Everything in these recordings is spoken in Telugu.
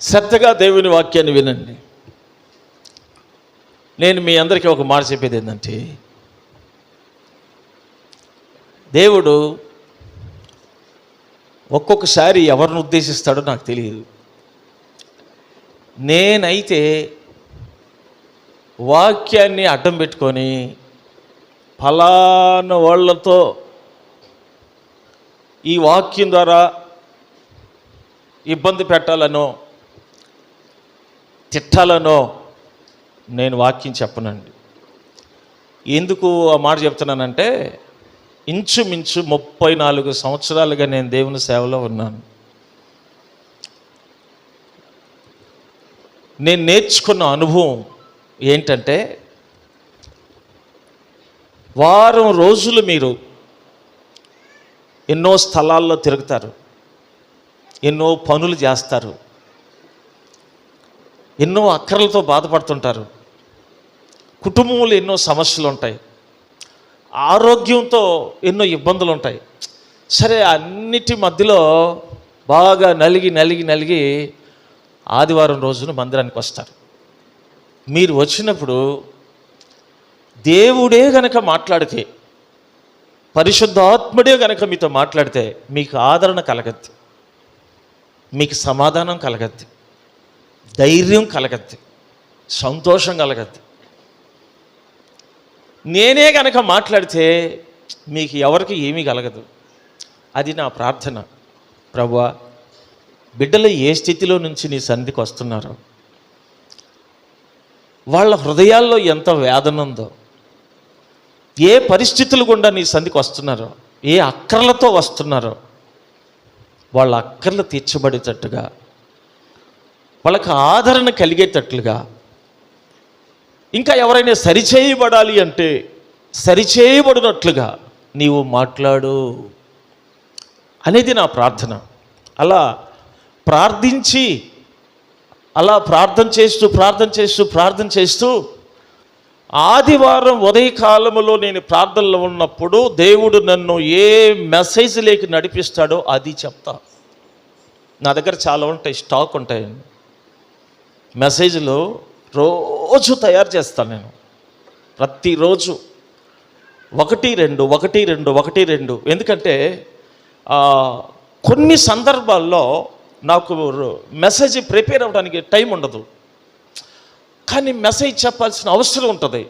శ్రద్ధగా దేవుని వాక్యాన్ని వినండి. నేను మీ అందరికీ ఒక మాట చెప్పేది ఏంటంటే, దేవుడు ఒక్కొక్కసారి ఎవరిని ఉద్దేశిస్తాడో నాకు తెలియదు. నేనైతే వాక్యాన్ని అడ్డం పెట్టుకొని ఫలానా వాళ్ళతో ఈ వాక్యం ద్వారా ఇబ్బంది పెట్టాలనో తిట్టాలనో నేను వాక్యం చెప్పనండి. ఎందుకు ఆ మాట చెప్తున్నానంటే, ఇంచుమించు 34 సంవత్సరాలుగా నేను దేవుని సేవలో ఉన్నాను. నేను నేర్చుకున్న అనుభవం ఏంటంటే, వారం రోజులు మీరు ఎన్నో స్థలాల్లో తిరుగుతారు, ఎన్నో పనులు చేస్తారు, ఎన్నో అక్కర్లతో బాధపడుతుంటారు, కుటుంబంలో ఎన్నో సమస్యలు ఉంటాయి, ఆరోగ్యంతో ఎన్నో ఇబ్బందులు ఉంటాయి. సరే, అన్నిటి మధ్యలో బాగా నలిగి ఆదివారం రోజున మందిరానికి వస్తారు. మీరు వచ్చినప్పుడు దేవుడే గనక మాట్లాడితే, పరిశుద్ధాత్ముడే గనక మీతో మాట్లాడితే మీకు ఆదరణ కలగద్ది, మీకు సమాధానం కలగద్ది, ధైర్యం కలగద్ది, సంతోషం కలగద్ది. నేనే గనక మాట్లాడితే మీకు ఎవరికి ఏమీ కలగదు. అది నా ప్రార్థన. ప్రభువా, బిడ్డలు ఏ స్థితిలో నుంచి నీ సన్నిధికి వస్తున్నారో, వాళ్ళ హృదయాల్లో ఎంత వేదన ఉందో, ఏ పరిస్థితులు గుండా నీ సన్నిధికి వస్తున్నారో, ఏ అక్కర్లతో వస్తున్నారో, వాళ్ళ అక్కర్లు తీర్చబడేటట్టుగా, వాళ్ళకి ఆదరణ కలిగేటట్లుగా, ఇంకా ఎవరైనా సరిచేయబడాలి అంటే సరిచేయబడినట్లుగా నీవు మాట్లాడు అనేది నా ప్రార్థన. అలా ప్రార్థించి, అలా ప్రార్థన చేస్తూ ఆదివారం ఉదయకాలములో నేను ప్రార్థనలో ఉన్నప్పుడు దేవుడు నన్ను ఏ మెసేజ్ లేకి నడిపిస్తాడో అది చెప్తా. నా దగ్గర చాలా ఉంటాయి, స్టాక్ ఉంటాయండి. మెసేజ్లు రోజు తయారు చేస్తాను నేను, ప్రతిరోజు 1-2 ఎందుకంటే కొన్ని సందర్భాల్లో నాకు మెసేజ్ ప్రిపేర్ అవ్వడానికి టైం ఉండదు, కానీ మెసేజ్ చెప్పాల్సిన అవసరం ఉంటుంది.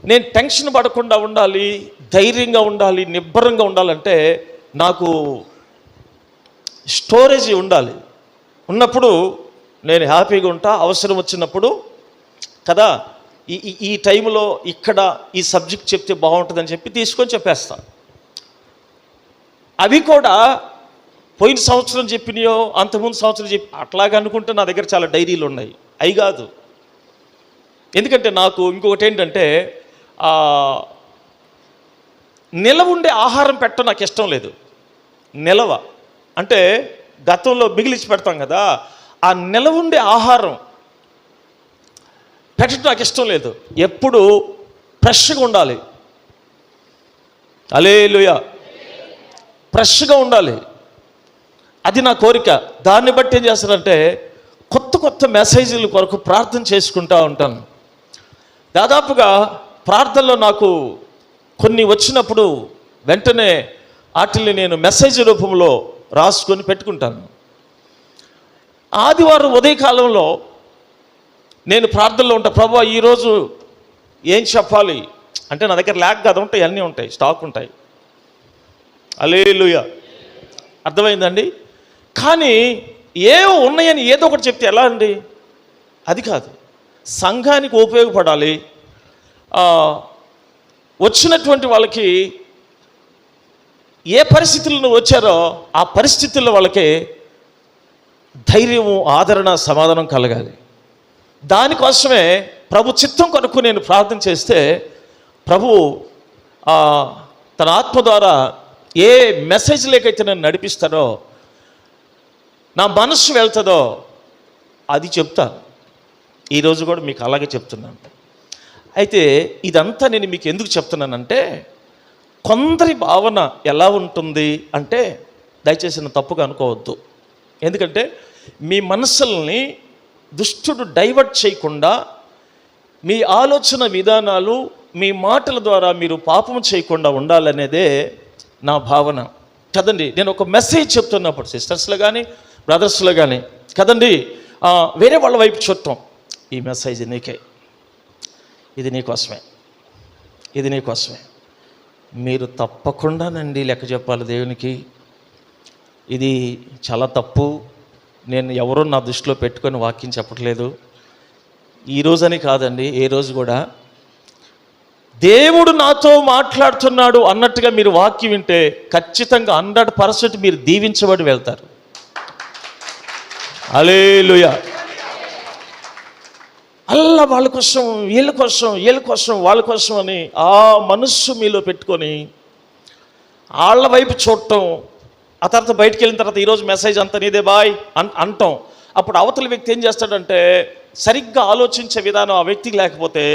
నేను టెన్షన్ పడకుండా ఉండాలి, ధైర్యంగా ఉండాలి, నిబ్బరంగా ఉండాలంటే నాకు స్టోరేజ్ ఉండాలి. ఉన్నప్పుడు నేను హ్యాపీగా ఉంటా. అవసరం వచ్చినప్పుడు కదా, ఈ టైంలో ఇక్కడ ఈ సబ్జెక్ట్ చెప్తే బాగుంటుందని చెప్పి తీసుకొని చెప్పేస్తా. అవి కూడా పోయిన సంవత్సరం చెప్పినాయో అంతకుముందు సంవత్సరం అట్లాగా అనుకుంటే నా దగ్గర చాలా డైరీలు ఉన్నాయి. అవి కాదు. ఎందుకంటే నాకు ఇంకొకటి ఏంటంటే, నిలవ ఉండే ఆహారం పెట్టడం నాకు ఇష్టం లేదు. నిలవ అంటే గతంలో మిగిలిచి పెడతాం కదా, ఆ నిలవ ఉండే ఆహారం పెట్టడం నాకు ఇష్టం లేదు. ఎప్పుడు ఫ్రెష్గా ఉండాలి. హల్లెలూయా, ఫ్రెష్గా ఉండాలి. అది నా కోరిక. దాన్ని బట్టి ఏం చేస్తానంటే, కొత్త మెసేజ్ల కొరకు ప్రార్థన చేసుకుంటూ ఉంటాను. దాదాపుగా ప్రార్థనలో నాకు కొన్ని వచ్చినప్పుడు వెంటనే వాటిని నేను మెసేజ్ రూపంలో రాసుకొని పెట్టుకుంటాను. ఆదివారం ఉదయకాలంలో నేను ప్రార్థనలో ఉంటా. ప్రభువా, ఈరోజు ఏం చెప్పాలి అంటే, నా దగ్గర ల్యాక్ కాదు, ఉంటాయి, అన్నీ ఉంటాయి, స్టాక్ ఉంటాయి. హల్లెలూయా, అర్థమైందండి. కానీ ఏవో ఉన్నాయని ఏదో ఒకటి చెప్తే ఎలా అండి? అది కాదు. సంఘానికి ఉపయోగపడాలి. వచ్చినటువంటి వాళ్ళకి ఏ పరిస్థితుల్లో వచ్చారో ఆ పరిస్థితుల్లో వాళ్ళకి ధైర్యము, ఆదరణ, సమాధానం కలగాలి. దానికోసమే ప్రభు చిత్తం కొరకు నేను ప్రార్థన చేస్తే ప్రభు తన ఆత్మ ద్వారా ఏ మెసేజ్ లేకైతే నన్ను నడిపిస్తారో, నా మనస్సు వెళ్తుందో అది చెప్తాను. ఈరోజు కూడా మీకు అలాగే చెప్తున్నాను. అయితే ఇదంతా నేను మీకు ఎందుకు చెప్తున్నానంటే, కొందరి భావన ఎలా ఉంటుంది అంటే, దయచేసి తప్పుగా అనుకోవద్దు. ఎందుకంటే మీ మనసుల్ని దుష్టుడు డైవర్ట్ చేయకుండా, మీ ఆలోచన విధానాలు, మీ మాటల ద్వారా మీరు పాపం చేయకుండా ఉండాలనేదే నా భావన కదండి. నేను ఒక మెసేజ్ చెప్తున్నప్పుడు సిస్టర్స్లో కానీ బ్రదర్స్లో కానీ కదండి, వేరే వాళ్ళ వైపు చూడటం, ఈ మెసేజ్ నీకే, ఇది నీకోసమే, ఇది నీకోసమే, మీరు తప్పకుండానండి లెక్క చెప్పాలి దేవునికి. ఇది చాలా తప్పు. నేను ఎవరో నా దృష్టిలో పెట్టుకొని వాక్యం చెప్పట్లేదు. ఈరోజని కాదండి, ఏ రోజు కూడా దేవుడు నాతో మాట్లాడుతున్నాడు అన్నట్టుగా మీరు వాక్యం వింటే ఖచ్చితంగా 100% మీరు దీవించబడి వెళ్తారు. హల్లెలూయా. అల్లా వాళ్ళ కోసం, వీళ్ళ కోసం, వాళ్ళ కోసం అని ఆ మనస్సు మీలో పెట్టుకొని వాళ్ళ వైపు చూడటం, ఆ తర్వాత బయటికి వెళ్ళిన తర్వాత ఈరోజు మెసేజ్ అంతా నీదే బాయ్ అంటాం. అప్పుడు అవతల వ్యక్తి ఏం చేస్తాడంటే, సరిగ్గా ఆలోచించే విధానం ఆ వ్యక్తికి లేకపోతే,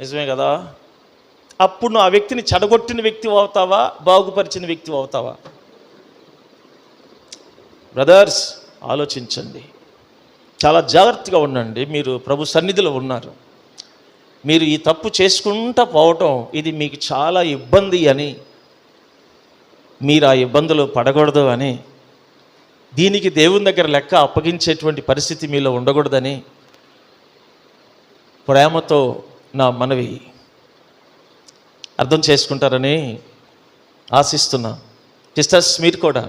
నిజమే కదా, అప్పుడు నువ్వు ఆ వ్యక్తిని చెడగొట్టిన వ్యక్తి అవుతావా, బాగుపరిచిన వ్యక్తి అవుతావా? బ్రదర్స్, ఆలోచించండి, చాలా జాగ్రత్తగా ఉండండి. మీరు ప్రభు సన్నిధిలో ఉన్నారు. మీరు ఈ తప్పు చేసుకుంటూ పోవటం ఇది మీకు చాలా ఇబ్బంది అని, మీరు ఆ ఇబ్బందులు పడకూడదు అని, దీనికి దేవుని దగ్గర లెక్క అప్పగించేటువంటి పరిస్థితి మీలో ఉండకూడదని ప్రేమతో నా మనవి, అర్థం చేసుకుంటారని ఆశిస్తున్నా. సిస్టర్స్, మీరు కూడా